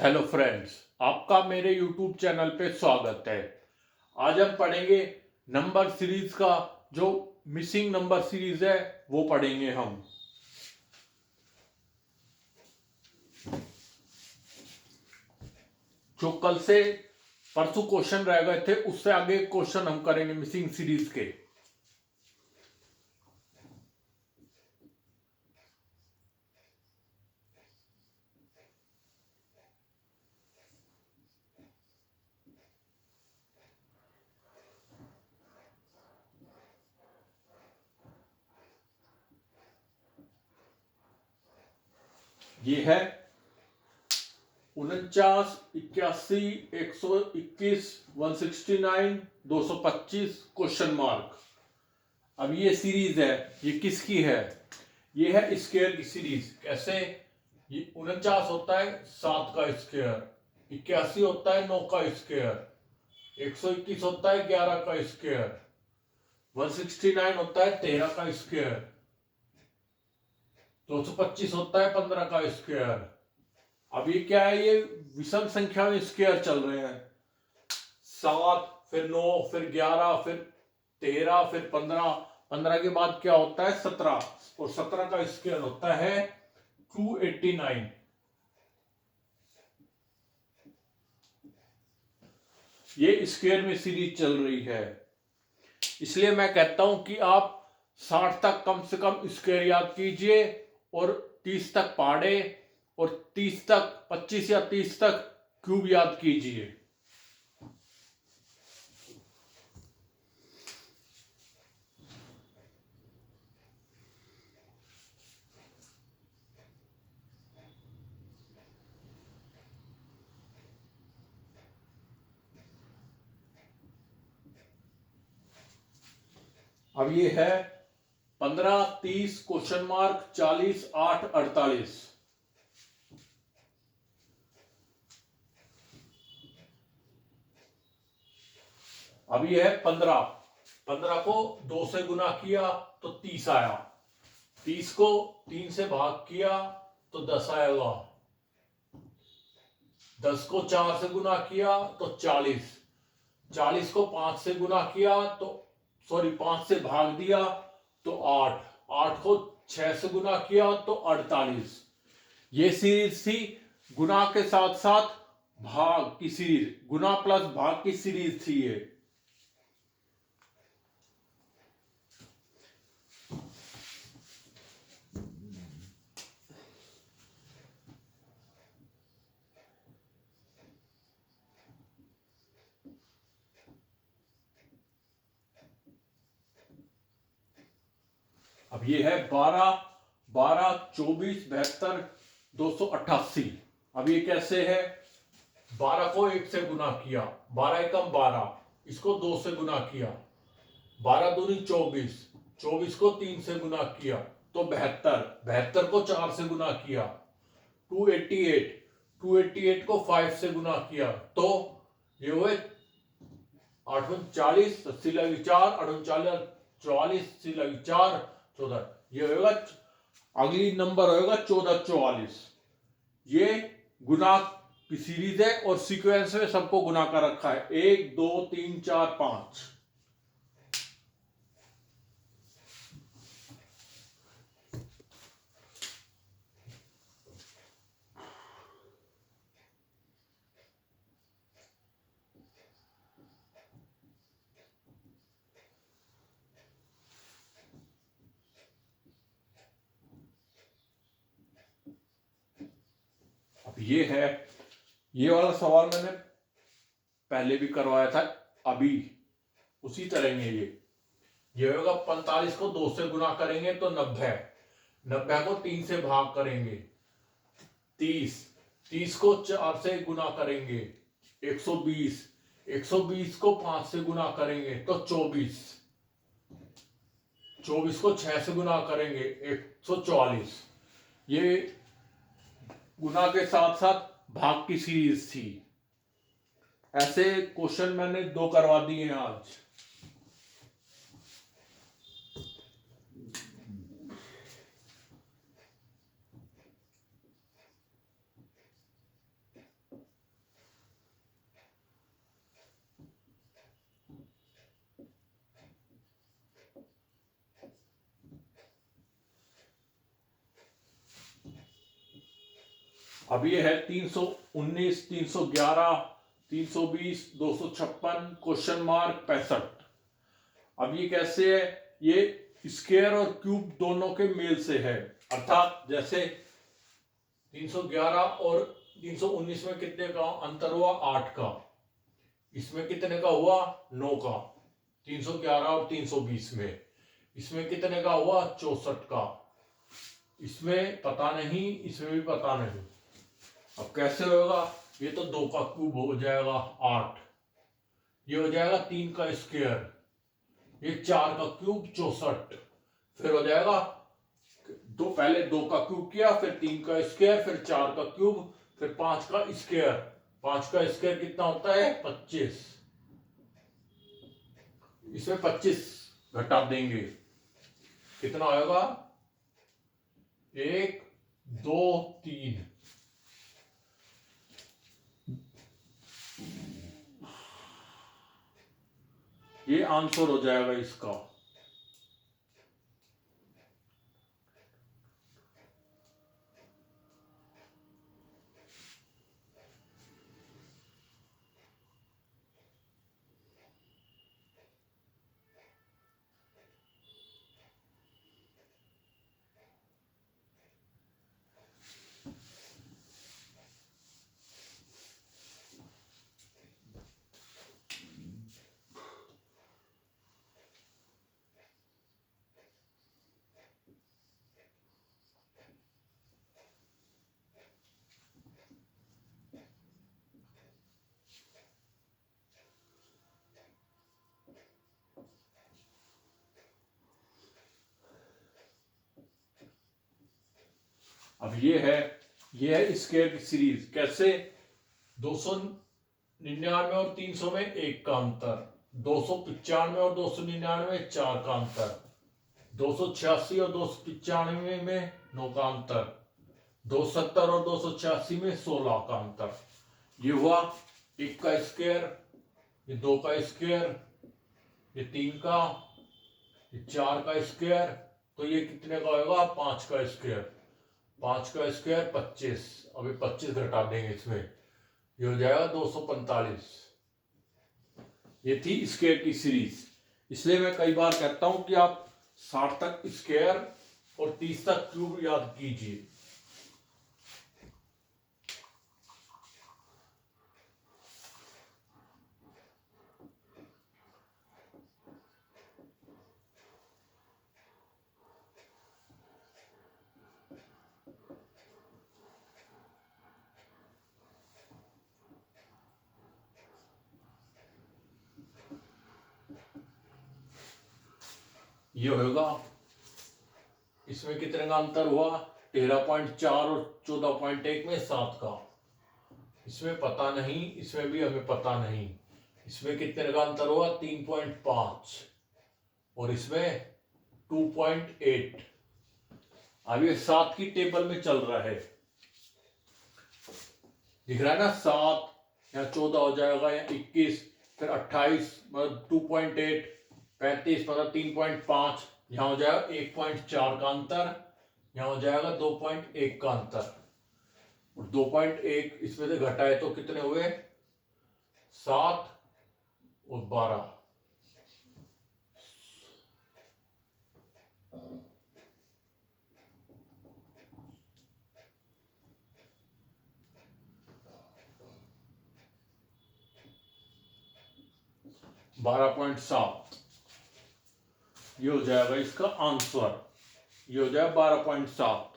Hello friends, आपका मेरे YouTube channel पे स्वागत है। आज हम पढ़ेंगे नंबर सीरीज का जो मिसिंग नंबर सीरीज है वो पढ़ेंगे हम। जो कल से परसों क्वेश्चन रह गए थे उससे आगे क्वेश्चन हम करेंगे मिसिंग सीरीज के। ये है 49, 81, 121, 169, 225 क्वेश्चन मार्क। अब ये सीरीज है, ये किसकी है? ये है स्क्वायर की सीरीज। कैसे? ये 49 होता है 7 का स्क्वायर, 81 होता है 9 का स्क्वायर, 121 होता है 11 का स्क्वायर, 169 होता है 13 का स्क्वायर, 225 होता है 15 का स्क्वायर। अब ये क्या है? ये विषम संख्या में स्क्वायर चल रहे हैं। 7, फिर 9, फिर 11, फिर 13, फिर 15। 15 के बाद क्या होता है? 17, और 17 का स्क्वायर होता है 289। ये स्क्वायर में सीरीज चल रही है। इसलिए मैं कहता हूं कि आप 60 तक कम से कम स्क्वायर याद कीजिए और 30 तक पहाड़े और 30 तक 25 या 30 तक क्यूब याद कीजिए। अब ये है 15, 30 क्वेश्चन मार्क, 40, 8, 48। अब ये है 15। 15 को 2 से गुना किया तो 30 आया। 30 को 3 से भाग किया तो 10 आएगा। 10 को 4 से गुना किया तो 40। 40 को 5 से गुना किया तो 5 से भाग दिया तो 8। 8 को 6 से गुना किया तो 48। ये सीरीज थी गुना के साथ साथ भाग की सीरीज, गुना प्लस भाग की सीरीज थी ये। अब ये है 12, 12, 24, 72, 288। अब ये कैसे है? 12 को 1 से गुना किया, 12 एकम 12, इसको 2 से गुना किया, 12 दूनी 24, 24 को 3 से गुना किया तो 72, 72 को 4 से गुना किया 288, 288 को 5 से गुना किया तो ये हुए 48, 80 लगी 4, 38, 44, 80 लगी 4, 14। ये होगा, अगली नंबर होगा 1444। ये गुना की सीरीज है और सीक्वेंस में सबको गुना कर रखा है, 1, 2, 3, 4, 5। अब ये है, ये वाला सवाल मैंने पहले भी करवाया था, अभी उसी तरह में ये होगा 45 को 2 से गुना करेंगे तो 90, 90 को 3 से भाग करेंगे 30, 30 को 4 से गुना करेंगे 120, 120 को 5 से गुना करेंगे तो 24, 24 को 6 से गुना करेंगे 144। ये गुना के साथ साथ भाग की सीरीज थी। ऐसे क्वेश्चन मैंने 2 करवा दिए हैं आज। अब ये है 319, 311, 320, 256, क्वेश्चन मार्क 65। अब ये कैसे है? ये स्क्वायर और क्यूब दोनों के मेल से है, अर्थात जैसे 311 और 319 में कितने का अंतर हुआ? 8 का। इसमें कितने का हुआ? 9 का। 311 और 320 में। इसमें कितने का हुआ? 64 का। इसमें पता नहीं, इसमें भी पता नहीं। अब कैसे होगा? ये तो 2 का क्यूब हो जाएगा 8, ये हो जाएगा 3 का स्क्वायर, ये 4 का क्यूब 64, फिर हो जाएगा पहले 2 का क्यूब किया, फिर 3 का स्क्वायर, फिर 4 का क्यूब, फिर 5 का स्क्वायर। 5 का स्क्वायर कितना होता है? 25। इसमें 25 घटा देंगे, कितना होगा? 1 2 3। ये आंसर हो जाएगा इसका। अब ये है स्क्वायर की सीरीज। कैसे? 299 और 300 में 1 का अंतर, 295 और 299 में 4 का अंतर, 286 और 295 में 9 का अंतर, 270 और 286 में 16 का अंतर। ये हुआ 1 का स्क्वायर, ये 2 का स्क्वायर, ये 3 का, ये 4 का स्क्वायर, तो ये कितने का होगा? 5 का स्क्वायर। 5 का स्क्वायर 25। अभी 25 घटा देंगे इसमें, ये हो जाएगा 245। ये थी स्क्वायर की सीरीज। इसलिए मैं कई बार कहता हूं कि आप 60 तक स्क्वायर और 30 तक क्यूब याद कीजिए। ये होगा, इसमें कितने का अंतर हुआ? 13.4 और 14.1 में 7 का। इसमें पता नहीं, इसमें भी हमें पता नहीं। इसमें कितने का अंतर हुआ? 3.5 और इसमें 2.8। अब ये 7 की टेबल में चल रहा है, दिख रहा है ना? 7 या 14 हो जाएगा, या 21, फिर 28 मतलब 2.8, 35 मतलब 3.5, यहाँ हो जाएगा 1.4 का अंतर, यहाँ हो जाएगा 2.1 का अंतर। और 2.1 इसमें से घटाए तो कितने हुए? 7 और 12। $12.7, ये हो जाएगा इसका आंसर। ये हो जाएगा 12.7।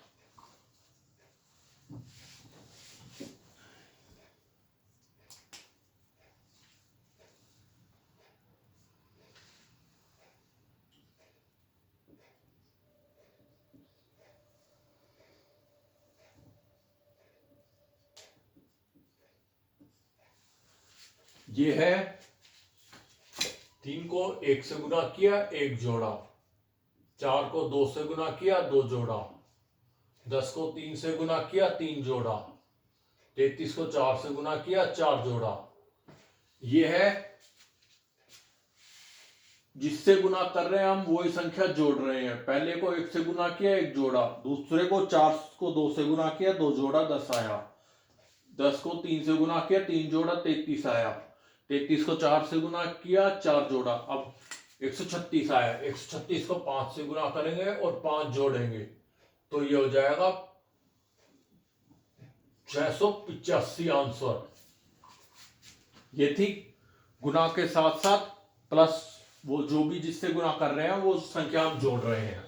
ये है 3 को 1 से गुना किया, 1 जोड़ा, 4 को 2 से गुना किया, 2 जोड़ा, 10 को 3 से गुना किया, 3 जोड़ा, 33 को 4 से गुना किया, 4 जोड़ा। ये है जिससे गुना कर रहे हैं हम वही संख्या जोड़ रहे हैं। पहले को 1 से गुना किया, 1 जोड़ा, दूसरे को 4 को 2 से गुना किया, 2 जोड़ा, 10 आया। 10 को 3 से गुना किया, 3 जोड़ा 33 आया। 33 को 4 से गुना किया, 4 जोड़ा, अब 136 आया। 136 को 5 से गुना करेंगे और 5 जोड़ेंगे तो ये हो जाएगा 685 आंसर। ये थी गुना के साथ साथ प्लस वो जो भी जिससे गुना कर रहे हैं वो संख्या हम जोड़ रहे हैं।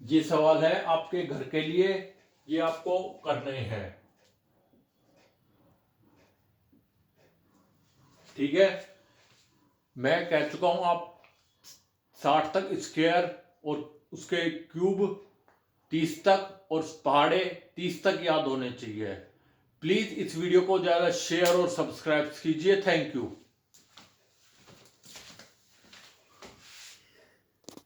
ये सवाल है आपके घर के लिए, ये आपको करने हैं, ठीक है। मैं कह चुका हूं आप 60 तक स्क्वायर और उसके क्यूब 30 तक और पहाड़े 30 तक याद होने चाहिए। प्लीज इस वीडियो को ज्यादा शेयर और सब्सक्राइब कीजिए। Thank you.